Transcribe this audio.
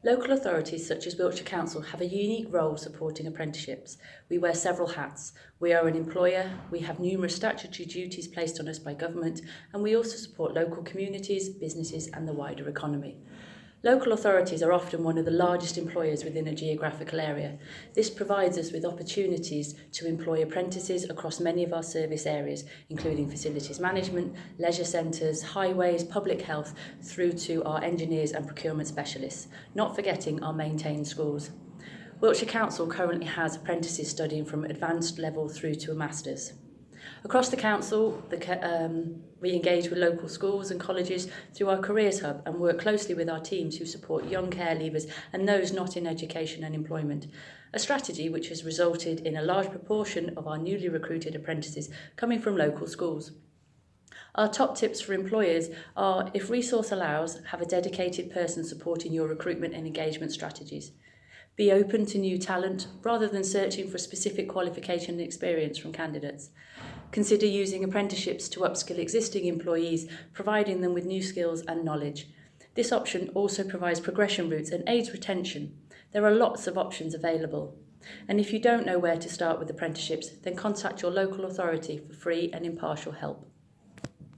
Local authorities such as Wiltshire Council have a unique role supporting apprenticeships. We wear several hats. We are an employer, we have numerous statutory duties placed on us by government, and we also support local communities, businesses and the wider economy. Local authorities are often one of the largest employers within a geographical area. This provides us with opportunities to employ apprentices across many of our service areas, including facilities management, leisure centres, highways, public health, through to our engineers and procurement specialists, not forgetting our maintained schools. Wiltshire Council currently has apprentices studying from advanced level through to a master's. Across the council, we engage with local schools and colleges through our Careers Hub and work closely with our teams who support young care leavers and those not in education and employment, a strategy which has resulted in a large proportion of our newly recruited apprentices coming from local schools. Our top tips for employers are, if resource allows, have a dedicated person supporting your recruitment and engagement strategies. Be open to new talent rather than searching for specific qualification and experience from candidates. Consider using apprenticeships to upskill existing employees, providing them with new skills and knowledge. This option also provides progression routes and aids retention. There are lots of options available. And if you don't know where to start with apprenticeships, then contact your local authority for free and impartial help.